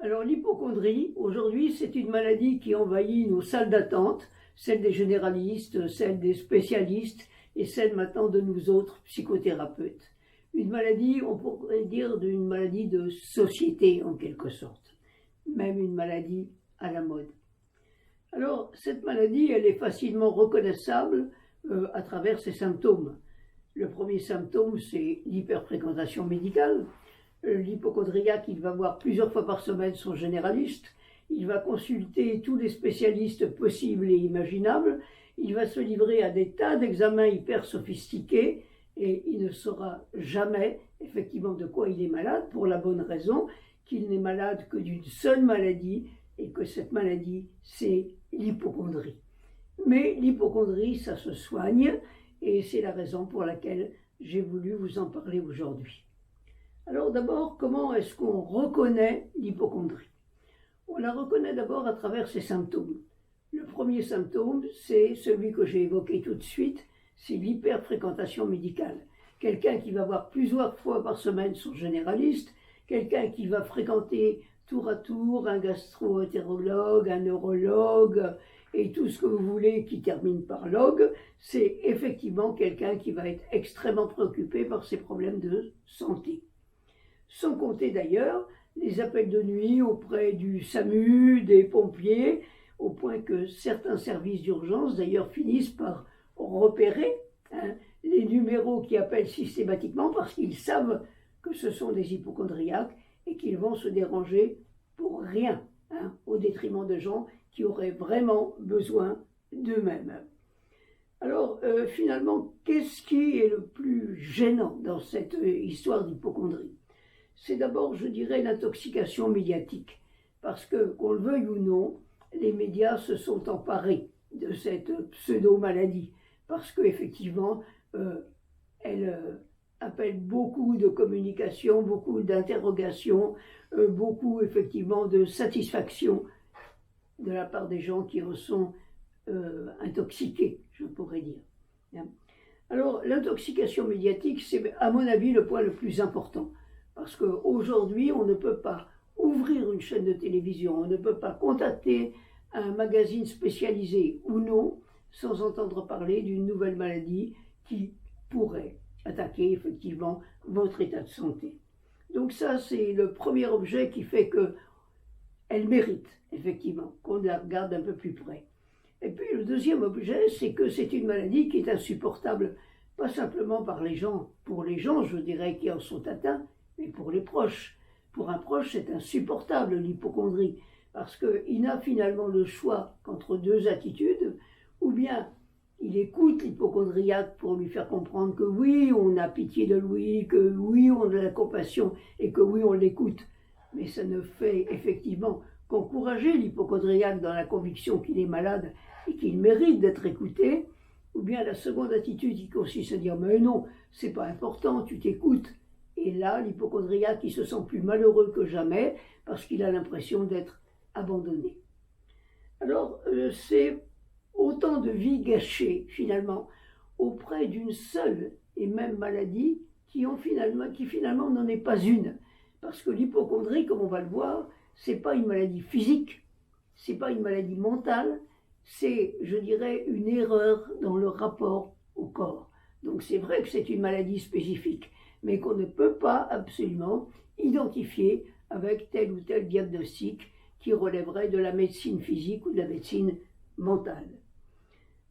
Alors l'hypocondrie, aujourd'hui, c'est une maladie qui envahit nos salles d'attente, celles des généralistes, celles des spécialistes et celles maintenant de nous autres psychothérapeutes. Une maladie, on pourrait dire d'une maladie de société en quelque sorte, même une maladie à la mode. Alors cette maladie, elle est facilement reconnaissable à travers ses symptômes. Le premier symptôme, c'est l'hyperfréquentation médicale. L'hypocondriaque, il va voir plusieurs fois par semaine son généraliste, il va consulter tous les spécialistes possibles et imaginables, il va se livrer à des tas d'examens hyper sophistiqués et il ne saura jamais effectivement de quoi il est malade, pour la bonne raison qu'il n'est malade que d'une seule maladie et que cette maladie, c'est l'hypocondrie. Mais l'hypocondrie, ça se soigne et c'est la raison pour laquelle j'ai voulu vous en parler aujourd'hui. Alors d'abord, comment est-ce qu'on reconnaît l'hypocondrie? On la reconnaît d'abord à travers ses symptômes. Le premier symptôme, c'est celui que j'ai évoqué tout de suite, c'est l'hyperfréquentation médicale. Quelqu'un qui va voir plusieurs fois par semaine son généraliste, quelqu'un qui va fréquenter tour à tour un gastro-entérologue, un neurologue et tout ce que vous voulez qui termine par log, c'est effectivement quelqu'un qui va être extrêmement préoccupé par ses problèmes de santé. Sans compter d'ailleurs les appels de nuit auprès du SAMU, des pompiers, au point que certains services d'urgence d'ailleurs finissent par repérer les numéros qui appellent systématiquement parce qu'ils savent que ce sont des hypocondriaques et qu'ils vont se déranger pour rien, au détriment de gens qui auraient vraiment besoin d'eux-mêmes. Alors finalement, qu'est-ce qui est le plus gênant dans cette histoire d'hypocondrie? C'est d'abord, je dirais, l'intoxication médiatique. Parce que, qu'on le veuille ou non, les médias se sont emparés de cette pseudo-maladie. Parce qu'effectivement, elle appelle beaucoup de communication, beaucoup d'interrogations, beaucoup, effectivement, de satisfaction de la part des gens qui en sont intoxiqués, je pourrais dire. Alors, l'intoxication médiatique, c'est, à mon avis, le point le plus important. Parce qu'aujourd'hui, on ne peut pas ouvrir une chaîne de télévision, on ne peut pas contacter un magazine spécialisé ou non sans entendre parler d'une nouvelle maladie qui pourrait attaquer effectivement votre état de santé. Donc ça, c'est le premier objet qui fait qu'elle mérite effectivement qu'on la regarde un peu plus près. Et puis le deuxième objet, c'est que c'est une maladie qui est insupportable, pas simplement pour les gens, je dirais, qui en sont atteints, mais pour les proches. Pour un proche, c'est insupportable l'hypocondrie, parce qu'il n'a finalement le choix qu'entre deux attitudes, ou bien il écoute l'hypocondriaque pour lui faire comprendre que oui, on a pitié de lui, que oui, on a de la compassion, et que oui, on l'écoute. Mais ça ne fait effectivement qu'encourager l'hypocondriaque dans la conviction qu'il est malade et qu'il mérite d'être écouté, ou bien la seconde attitude qui consiste à dire « mais non, c'est pas important, tu t'écoutes ». Et là, l'hypocondriaque, il se sent plus malheureux que jamais parce qu'il a l'impression d'être abandonné. Alors, c'est autant de vies gâchées, finalement, auprès d'une seule et même maladie qui finalement n'en est pas une. Parce que l'hypocondrie, comme on va le voir, c'est pas une maladie physique, c'est pas une maladie mentale, c'est, je dirais, une erreur dans le rapport au corps. Donc c'est vrai que c'est une maladie spécifique, mais qu'on ne peut pas absolument identifier avec tel ou tel diagnostic qui relèverait de la médecine physique ou de la médecine mentale.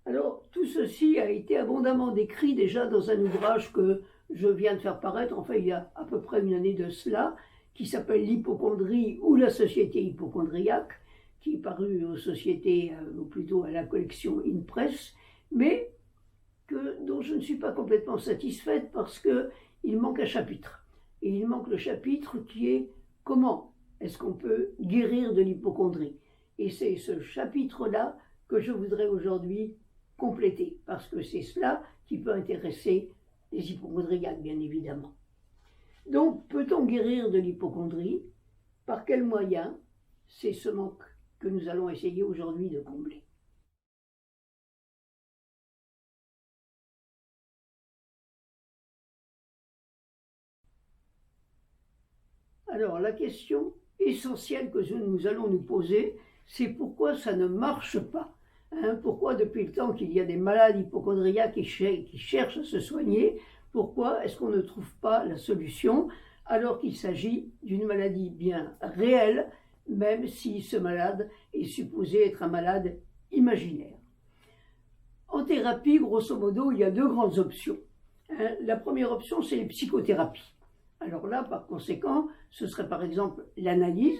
Alors, tout ceci a été abondamment décrit déjà dans un ouvrage que je viens de faire paraître, enfin il y a à peu près une année de cela, qui s'appelle L'hypocondrie ou la société hypocondriaque, qui est paru aux sociétés, ou plutôt à la collection InPress, mais dont je ne suis pas complètement satisfaite parce qu'il manque un chapitre. Et il manque le chapitre qui est comment est-ce qu'on peut guérir de l'hypocondrie. Et c'est ce chapitre-là que je voudrais aujourd'hui compléter, parce que c'est cela qui peut intéresser les hypocondriaques, bien évidemment. Donc, peut-on guérir de l'hypocondrie? Par quels moyens? C'est ce manque que nous allons essayer aujourd'hui de combler. Alors, la question essentielle que nous allons nous poser, c'est pourquoi ça ne marche pas. Pourquoi depuis le temps qu'il y a des malades hypocondriaques qui cherchent à se soigner, pourquoi est-ce qu'on ne trouve pas la solution alors qu'il s'agit d'une maladie bien réelle, même si ce malade est supposé être un malade imaginaire. En thérapie, grosso modo, il y a deux grandes options. La première option, c'est les psychothérapies. Alors là, par conséquent, ce serait par exemple l'analyse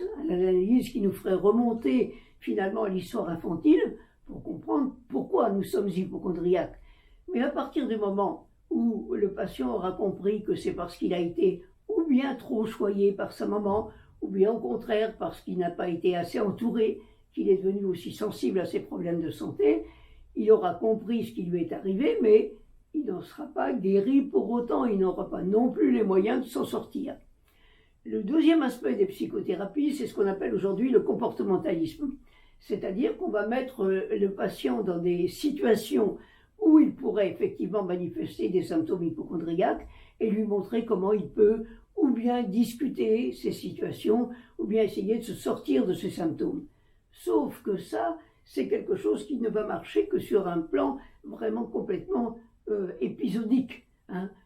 qui nous ferait remonter finalement à l'histoire infantile pour comprendre pourquoi nous sommes hypocondriaques. Mais à partir du moment où le patient aura compris que c'est parce qu'il a été ou bien trop choyé par sa maman, ou bien au contraire parce qu'il n'a pas été assez entouré, qu'il est devenu aussi sensible à ses problèmes de santé, il aura compris ce qui lui est arrivé, mais il n'en sera pas guéri pour autant, il n'aura pas non plus les moyens de s'en sortir. Le deuxième aspect des psychothérapies, c'est ce qu'on appelle aujourd'hui le comportementalisme. C'est-à-dire qu'on va mettre le patient dans des situations où il pourrait effectivement manifester des symptômes hypocondriaques et lui montrer comment il peut ou bien discuter ces situations ou bien essayer de se sortir de ces symptômes. Sauf que ça, c'est quelque chose qui ne va marcher que sur un plan vraiment complètement épisodique.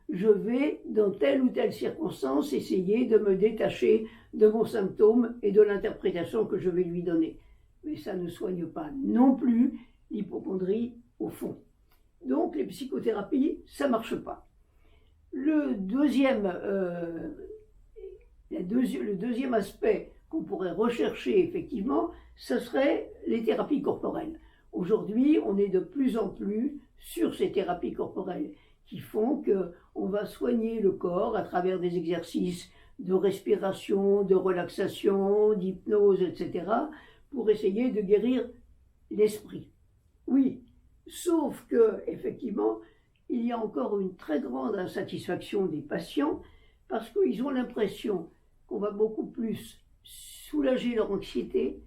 Je vais, dans telle ou telle circonstance, essayer de me détacher de mon symptôme et de l'interprétation que je vais lui donner. Mais ça ne soigne pas non plus l'hypocondrie au fond. Donc les psychothérapies, ça ne marche pas. Le deuxième aspect qu'on pourrait rechercher effectivement, ce serait les thérapies corporelles. Aujourd'hui, on est de plus en plus sur ces thérapies corporelles qui font qu'on va soigner le corps à travers des exercices de respiration, de relaxation, d'hypnose, etc., pour essayer de guérir l'esprit. Oui, sauf que, effectivement, il y a encore une très grande insatisfaction des patients parce qu'ils ont l'impression qu'on va beaucoup plus soulager leur anxiété,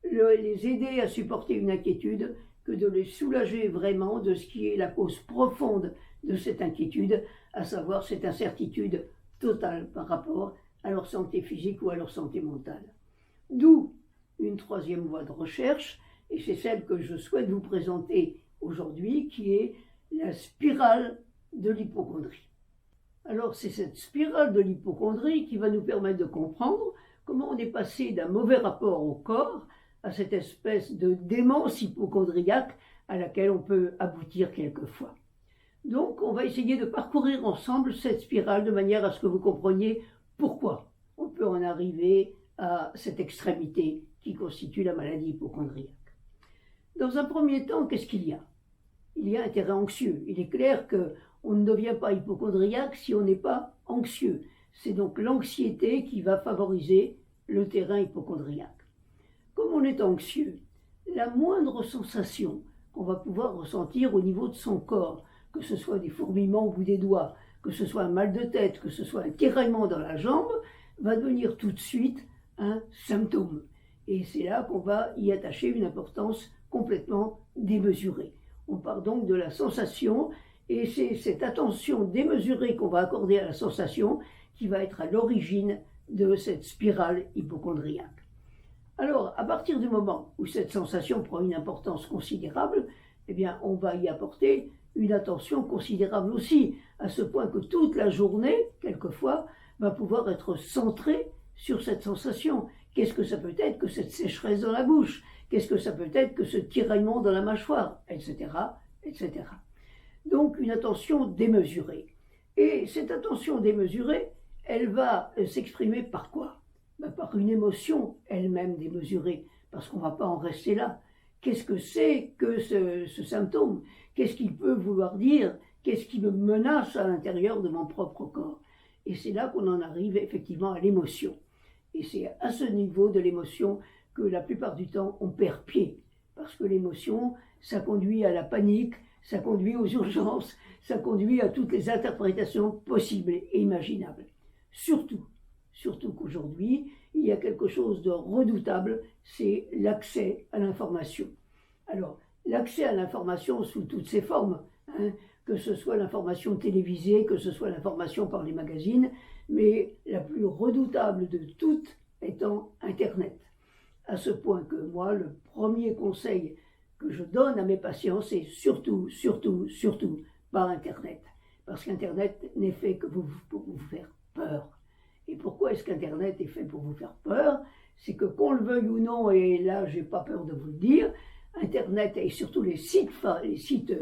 les aider à supporter une inquiétude, que de les soulager vraiment de ce qui est la cause profonde de cette inquiétude, à savoir cette incertitude totale par rapport à leur santé physique ou à leur santé mentale. D'où une troisième voie de recherche, et c'est celle que je souhaite vous présenter aujourd'hui, qui est la spirale de l'hypocondrie. Alors c'est cette spirale de l'hypocondrie qui va nous permettre de comprendre comment on est passé d'un mauvais rapport au corps à cette espèce de démence hypocondriaque à laquelle on peut aboutir quelquefois. Donc on va essayer de parcourir ensemble cette spirale de manière à ce que vous compreniez pourquoi on peut en arriver à cette extrémité qui constitue la maladie hypocondriaque. Dans un premier temps, qu'est-ce qu'il y a ? Il y a un terrain anxieux. Il est clair qu'on ne devient pas hypocondriaque si on n'est pas anxieux. C'est donc l'anxiété qui va favoriser le terrain hypocondriaque. Comme on est anxieux, la moindre sensation qu'on va pouvoir ressentir au niveau de son corps, que ce soit des fourmillements au bout des doigts, que ce soit un mal de tête, que ce soit un tiraillement dans la jambe, va devenir tout de suite un symptôme. Et c'est là qu'on va y attacher une importance complètement démesurée. On part donc de la sensation, et c'est cette attention démesurée qu'on va accorder à la sensation qui va être à l'origine de cette spirale hypocondriaque. Alors, à partir du moment où cette sensation prend une importance considérable, eh bien, on va y apporter une attention considérable aussi, à ce point que toute la journée, quelquefois, va pouvoir être centrée sur cette sensation. Qu'est-ce que ça peut être que cette sécheresse dans la bouche ? Qu'est-ce que ça peut être que ce tiraillement dans la mâchoire ? Etc., etc. Donc, une attention démesurée. Et cette attention démesurée, elle va s'exprimer par quoi ? Par une émotion elle-même démesurée, parce qu'on ne va pas en rester là. Qu'est-ce que c'est que ce symptôme ? Qu'est-ce qu'il peut vouloir dire ? Qu'est-ce qui me menace à l'intérieur de mon propre corps ? Et c'est là qu'on en arrive effectivement à l'émotion. Et c'est à ce niveau de l'émotion que la plupart du temps on perd pied. Parce que l'émotion, ça conduit à la panique, ça conduit aux urgences, ça conduit à toutes les interprétations possibles et imaginables. Surtout qu'aujourd'hui, il y a quelque chose de redoutable, c'est l'accès à l'information. Alors, l'accès à l'information sous toutes ses formes, que ce soit l'information télévisée, que ce soit l'information par les magazines, mais la plus redoutable de toutes étant Internet. À ce point que moi, le premier conseil que je donne à mes patients, c'est surtout pas Internet. Parce qu'Internet n'est fait que pour vous faire peur. Et pourquoi est-ce qu'Internet est fait pour vous faire peur? C'est que qu'on le veuille ou non, et là j'ai pas peur de vous le dire, Internet et surtout les sites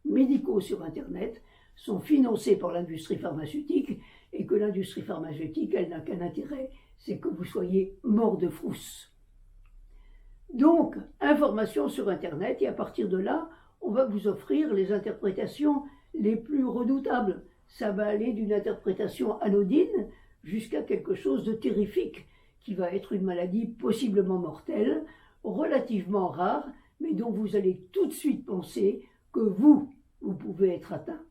médicaux sur Internet sont financés par l'industrie pharmaceutique, et que l'industrie pharmaceutique, elle n'a qu'un intérêt, c'est que vous soyez mort de frousse. Donc, information sur Internet, et à partir de là, on va vous offrir les interprétations les plus redoutables. Ça va aller d'une interprétation anodine jusqu'à quelque chose de terrifique, qui va être une maladie possiblement mortelle, relativement rare, mais dont vous allez tout de suite penser que vous pouvez être atteint.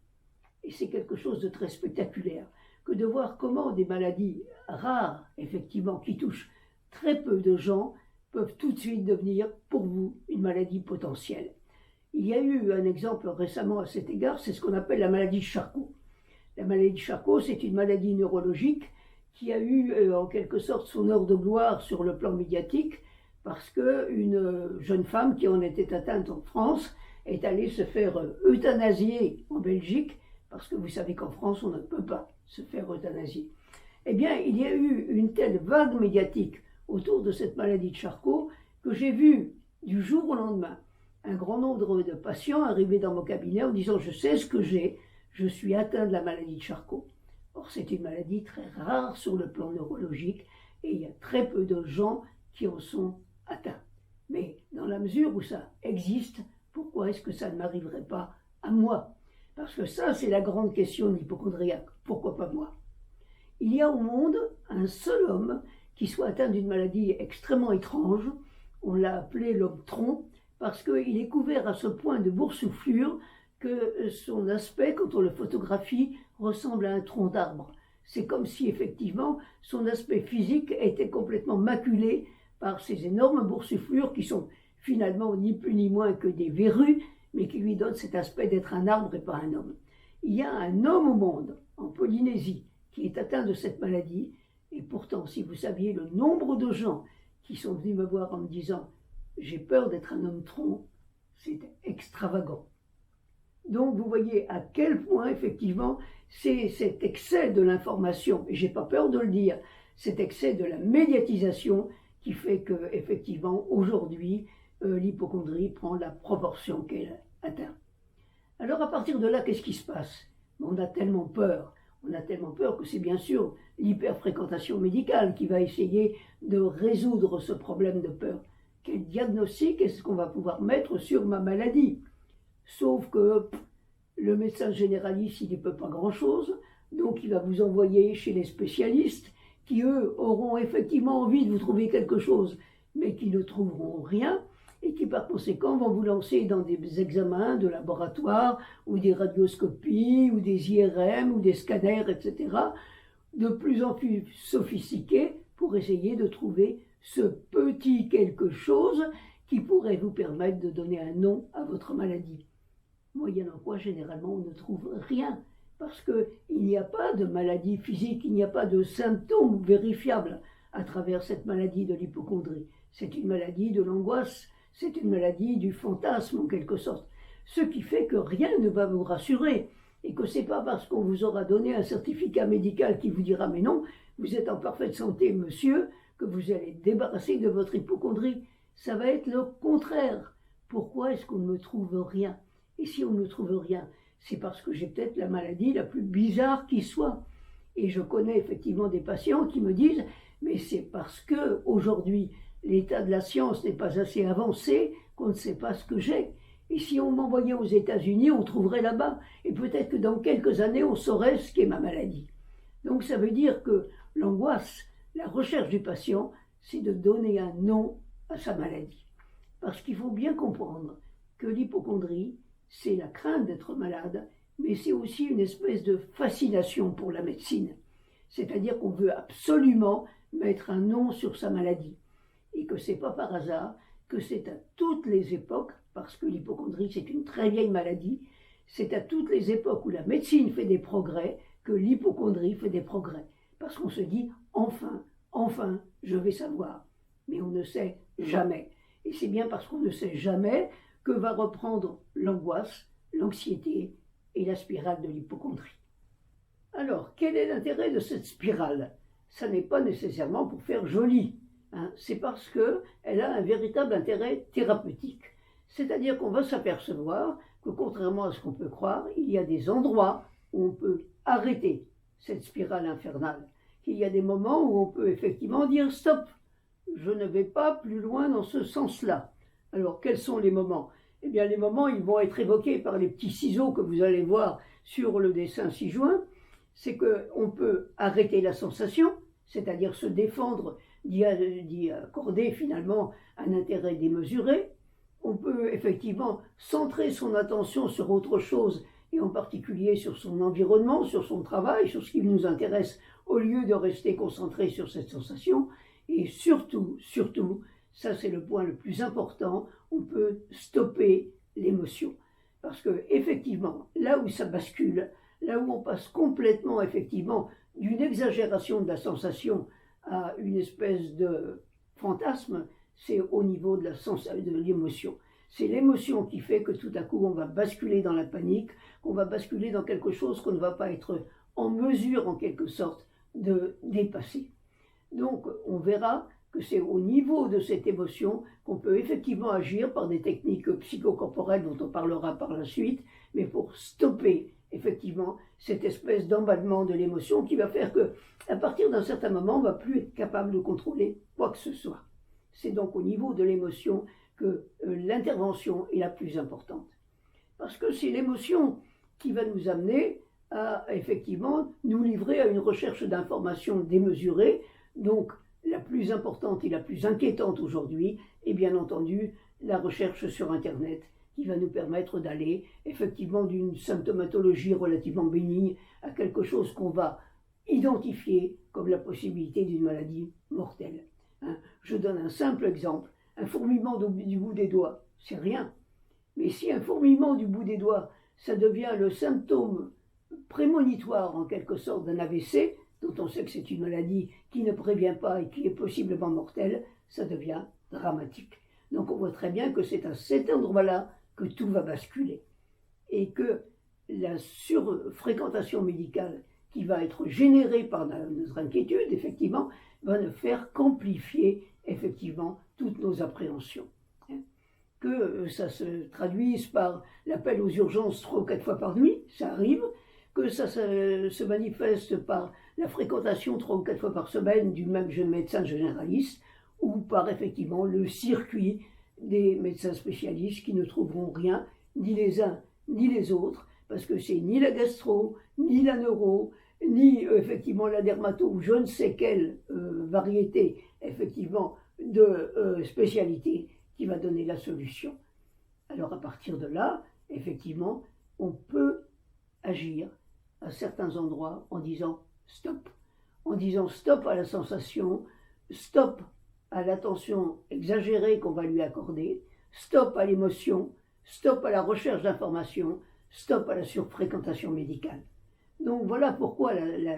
Et c'est quelque chose de très spectaculaire, que de voir comment des maladies rares, effectivement, qui touchent très peu de gens, peuvent tout de suite devenir, pour vous, une maladie potentielle. Il y a eu un exemple récemment à cet égard, c'est ce qu'on appelle la maladie de Charcot. La maladie de Charcot, c'est une maladie neurologique qui a eu en quelque sorte son heure de gloire sur le plan médiatique, parce qu'une jeune femme qui en était atteinte en France est allée se faire euthanasier en Belgique, parce que vous savez qu'en France, on ne peut pas se faire euthanasier. Eh bien, il y a eu une telle vague médiatique autour de cette maladie de Charcot que j'ai vu du jour au lendemain un grand nombre de patients arriver dans mon cabinet en disant « Je sais ce que j'ai, je suis atteint de la maladie de Charcot ». Or, c'est une maladie très rare sur le plan neurologique et il y a très peu de gens qui en sont atteints. Mais dans la mesure où ça existe, pourquoi est-ce que ça ne m'arriverait pas à moi? Parce que ça, c'est la grande question de l'hypocondriaque. Pourquoi pas moi? Il y a au monde un seul homme qui soit atteint d'une maladie extrêmement étrange. On l'a appelé l'homme tronc, parce qu'il est couvert à ce point de boursouflure que son aspect, quand on le photographie, ressemble à un tronc d'arbre. C'est comme si effectivement son aspect physique était complètement maculé par ces énormes boursouflures qui sont finalement ni plus ni moins que des verrues, mais qui lui donnent cet aspect d'être un arbre et pas un homme. Il y a un homme au monde, en Polynésie, qui est atteint de cette maladie, et pourtant, si vous saviez le nombre de gens qui sont venus me voir en me disant « j'ai peur d'être un homme tronc », c'est extravagant. Donc vous voyez à quel point effectivement c'est cet excès de l'information, et j'ai pas peur de le dire, cet excès de la médiatisation qui fait que effectivement aujourd'hui l'hypocondrie prend la proportion qu'elle atteint. Alors à partir de là, qu'est-ce qui se passe? On a tellement peur que c'est bien sûr l'hyperfréquentation médicale qui va essayer de résoudre ce problème de peur. Quel diagnostic est-ce qu'on va pouvoir mettre sur ma maladie? Sauf que le médecin généraliste, il n'y peut pas grand-chose, donc il va vous envoyer chez les spécialistes qui, eux, auront effectivement envie de vous trouver quelque chose, mais qui ne trouveront rien, et qui par conséquent vont vous lancer dans des examens de laboratoire, ou des radioscopies, ou des IRM, ou des scanners, etc., de plus en plus sophistiqués pour essayer de trouver ce petit quelque chose qui pourrait vous permettre de donner un nom à votre maladie. Moyennant quoi, généralement, on ne trouve rien, parce qu'il n'y a pas de maladie physique, il n'y a pas de symptômes vérifiables à travers cette maladie de l'hypocondrie. C'est une maladie de l'angoisse, c'est une maladie du fantasme en quelque sorte. Ce qui fait que rien ne va vous rassurer, et que c'est pas parce qu'on vous aura donné un certificat médical qui vous dira « mais non, vous êtes en parfaite santé, monsieur », que vous allez débarrasser de votre hypocondrie. Ça va être le contraire. Pourquoi est-ce qu'on ne me trouve rien? Et si on ne trouve rien, c'est parce que j'ai peut-être la maladie la plus bizarre qui soit. Et je connais effectivement des patients qui me disent « mais c'est parce que aujourd'hui l'état de la science n'est pas assez avancé qu'on ne sait pas ce que j'ai. Et si on m'envoyait aux États-Unis, on trouverait là-bas. Et peut-être que dans quelques années, on saurait ce qu'est ma maladie. » Donc ça veut dire que l'angoisse, la recherche du patient, c'est de donner un nom à sa maladie. Parce qu'il faut bien comprendre que l'hypocondrie, c'est la crainte d'être malade, mais c'est aussi une espèce de fascination pour la médecine. C'est-à-dire qu'on veut absolument mettre un nom sur sa maladie. Et que c'est pas par hasard, que c'est à toutes les époques, parce que l'hypocondrie c'est une très vieille maladie, c'est à toutes les époques où la médecine fait des progrès, que l'hypocondrie fait des progrès. Parce qu'on se dit, enfin, enfin, je vais savoir. Mais on ne sait jamais. Et c'est bien parce qu'on ne sait jamais que va reprendre l'angoisse, l'anxiété et la spirale de l'hypocondrie. Alors, quel est l'intérêt de cette spirale? Ça n'est pas nécessairement pour faire joli, hein. C'est parce qu'elle a un véritable intérêt thérapeutique. C'est-à-dire qu'on va s'apercevoir que, contrairement à ce qu'on peut croire, il y a des endroits où on peut arrêter cette spirale infernale. Il y a des moments où on peut effectivement dire « stop, je ne vais pas plus loin dans ce sens-là ». Alors, quels sont les moments? Eh bien, les moments, ils vont être évoqués par les petits ciseaux que vous allez voir sur le dessin ci-joint. C'est qu'on peut arrêter la sensation, c'est-à-dire se défendre d'y accorder finalement un intérêt démesuré. On peut effectivement centrer son attention sur autre chose, et en particulier sur son environnement, sur son travail, sur ce qui nous intéresse, au lieu de rester concentré sur cette sensation. Et surtout, ça c'est le point le plus important, on peut stopper l'émotion. Parce que effectivement, là où ça bascule, là où on passe complètement effectivement d'une exagération de la sensation à une espèce de fantasme, c'est au niveau de l'émotion. C'est l'émotion qui fait que tout à coup on va basculer dans la panique, qu'on va basculer dans quelque chose qu'on ne va pas être en mesure en quelque sorte de dépasser. Donc on verra que c'est au niveau de cette émotion qu'on peut effectivement agir par des techniques psychocorporelles dont on parlera par la suite, mais pour stopper effectivement cette espèce d'emballement de l'émotion qui va faire que, à partir d'un certain moment, on ne va plus être capable de contrôler quoi que ce soit. C'est donc au niveau de l'émotion que l'intervention est la plus importante. Parce que c'est l'émotion qui va nous amener à effectivement nous livrer à une recherche d'informations démesurée. Donc la plus importante et la plus inquiétante aujourd'hui est bien entendu la recherche sur Internet, qui va nous permettre d'aller effectivement d'une symptomatologie relativement bénigne à quelque chose qu'on va identifier comme la possibilité d'une maladie mortelle. Je donne un simple exemple. Un fourmillement du bout des doigts, c'est rien. Mais si un fourmillement du bout des doigts, ça devient le symptôme prémonitoire en quelque sorte d'un AVC, dont on sait que c'est une maladie qui ne prévient pas et qui est possiblement mortelle, ça devient dramatique. Donc on voit très bien que c'est à cet endroit-là que tout va basculer. Et que la surfréquentation médicale qui va être générée par notre inquiétude, effectivement, va ne faire qu'amplifier effectivement toutes nos appréhensions. Que ça se traduise par l'appel aux urgences 3 ou 4 fois par nuit, ça arrive, que ça se manifeste par la fréquentation 3 ou 4 fois par semaine du même jeune médecin généraliste, ou par effectivement le circuit des médecins spécialistes qui ne trouveront rien, ni les uns ni les autres, parce que c'est ni la gastro, ni la neuro, ni effectivement la dermato, ou je ne sais quelle variété effectivement de spécialité qui va donner la solution. Alors à partir de là, effectivement, on peut agir à certains endroits en disant stop, à la sensation, stop à l'attention exagérée qu'on va lui accorder, stop à l'émotion, stop à la recherche d'informations, stop à la surfréquentation médicale. Donc voilà pourquoi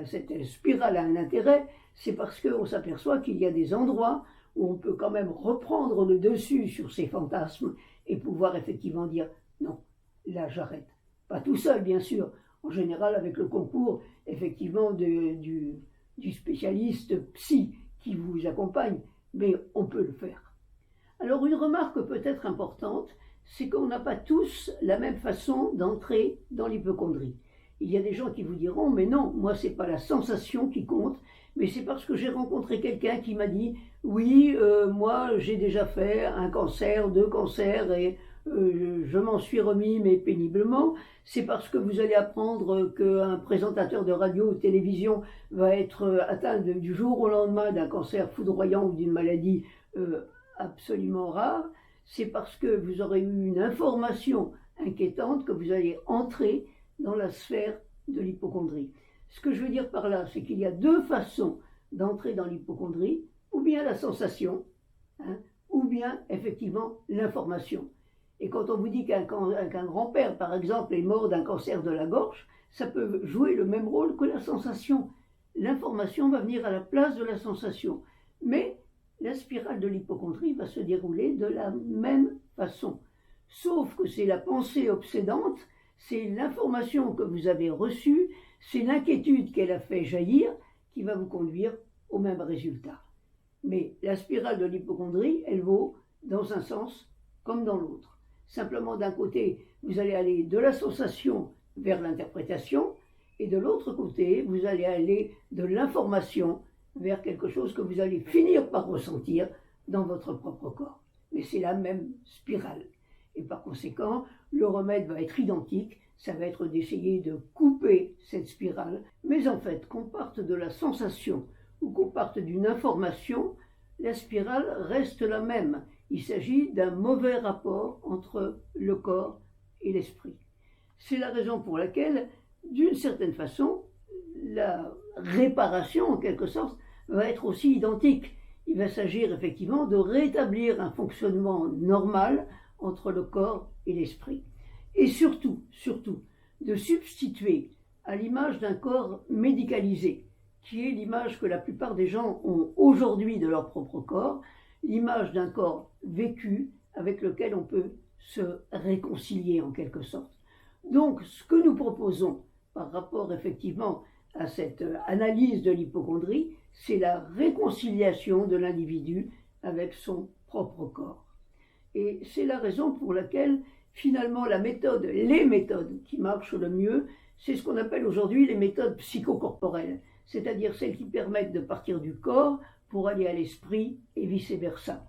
cette spirale a un intérêt, c'est parce qu'on s'aperçoit qu'il y a des endroits où on peut quand même reprendre le dessus sur ces fantasmes et pouvoir effectivement dire non, là j'arrête. Pas tout seul bien sûr, en général avec le concours effectivement du spécialiste psy qui vous accompagne, mais on peut le faire. Alors une remarque peut-être importante, c'est qu'on n'a pas tous la même façon d'entrer dans l'hypocondrie. Il y a des gens qui vous diront, mais non, moi c'est pas la sensation qui compte, mais c'est parce que j'ai rencontré quelqu'un qui m'a dit, oui, moi j'ai déjà fait un cancer, 2 cancers, et je m'en suis remis, mais péniblement. C'est parce que vous allez apprendre qu'un présentateur de radio ou de télévision va être atteint du jour au lendemain d'un cancer foudroyant ou d'une maladie absolument rare. C'est parce que vous aurez eu une information inquiétante que vous allez entrer dans la sphère de l'hypocondrie. Ce que je veux dire par là, c'est qu'il y a 2 façons d'entrer dans l'hypocondrie, ou bien la sensation, ou bien effectivement l'information. Et quand on vous dit qu'un grand-père, par exemple, est mort d'un cancer de la gorge, ça peut jouer le même rôle que la sensation. l'information va venir à la place de la sensation. Mais la spirale de l'hypocondrie va se dérouler de la même façon. Sauf que c'est la pensée obsédante, c'est l'information que vous avez reçue, c'est l'inquiétude qu'elle a fait jaillir qui va vous conduire au même résultat. Mais la spirale de l'hypocondrie, elle vaut dans un sens comme dans l'autre. Simplement, d'un côté, vous allez aller de la sensation vers l'interprétation, et de l'autre côté, vous allez aller de l'information vers quelque chose que vous allez finir par ressentir dans votre propre corps. Mais c'est la même spirale. Et par conséquent, le remède va être identique, ça va être d'essayer de couper cette spirale. Mais en fait, qu'on parte de la sensation ou qu'on parte d'une information, la spirale reste la même. Il s'agit d'un mauvais rapport entre le corps et l'esprit. C'est la raison pour laquelle, d'une certaine façon, la réparation, en quelque sorte, va être aussi identique. Il va s'agir effectivement de rétablir un fonctionnement normal entre le corps et l'esprit. Et surtout, de substituer à l'image d'un corps médicalisé, qui est l'image que la plupart des gens ont aujourd'hui de leur propre corps, l'image d'un corps vécu avec lequel on peut se réconcilier en quelque sorte. Donc, ce que nous proposons par rapport effectivement à cette analyse de l'hypocondrie, c'est la réconciliation de l'individu avec son propre corps. Et c'est la raison pour laquelle finalement les méthodes qui marchent le mieux, c'est ce qu'on appelle aujourd'hui les méthodes psychocorporelles, c'est-à-dire celles qui permettent de partir du corps pour aller à l'esprit et vice-versa.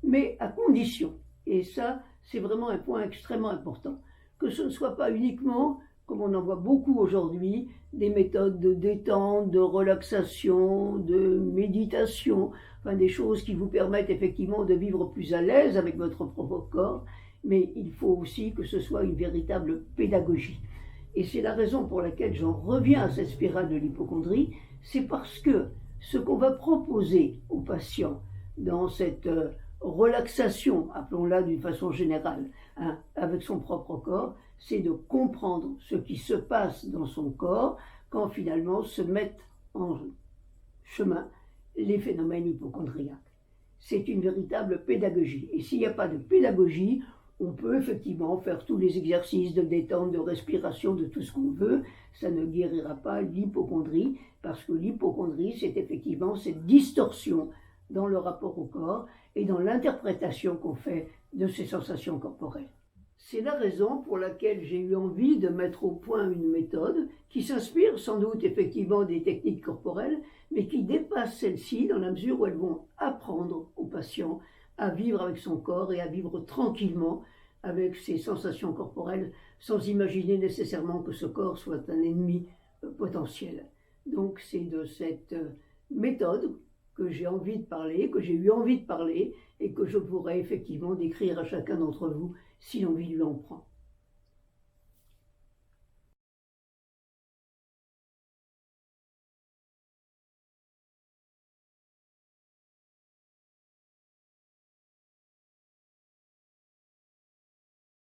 Mais à condition, et ça c'est vraiment un point extrêmement important, que ce ne soit pas uniquement, comme on en voit beaucoup aujourd'hui, des méthodes de détente, de relaxation, de méditation, enfin des choses qui vous permettent effectivement de vivre plus à l'aise avec votre propre corps, mais il faut aussi que ce soit une véritable pédagogie. Et c'est la raison pour laquelle j'en reviens à cette spirale de l'hypocondrie, c'est parce que ce qu'on va proposer aux patients dans cette relaxation, appelons-la d'une façon générale, avec son propre corps, c'est de comprendre ce qui se passe dans son corps quand finalement se mettent en chemin les phénomènes hypocondriaques. C'est une véritable pédagogie. Et s'il n'y a pas de pédagogie, on peut effectivement faire tous les exercices de détente, de respiration, de tout ce qu'on veut. Ça ne guérira pas l'hypocondrie, parce que l'hypocondrie, c'est effectivement cette distorsion dans le rapport au corps et dans l'interprétation qu'on fait de ces sensations corporelles. C'est la raison pour laquelle j'ai eu envie de mettre au point une méthode qui s'inspire sans doute effectivement des techniques corporelles, mais qui dépasse celles-ci dans la mesure où elles vont apprendre aux patients à vivre avec son corps et à vivre tranquillement avec ses sensations corporelles sans imaginer nécessairement que ce corps soit un ennemi potentiel. Donc c'est de cette méthode que j'ai envie de parler, que j'ai eu envie de parler et que je pourrais effectivement décrire à chacun d'entre vous si l'envie lui en prend.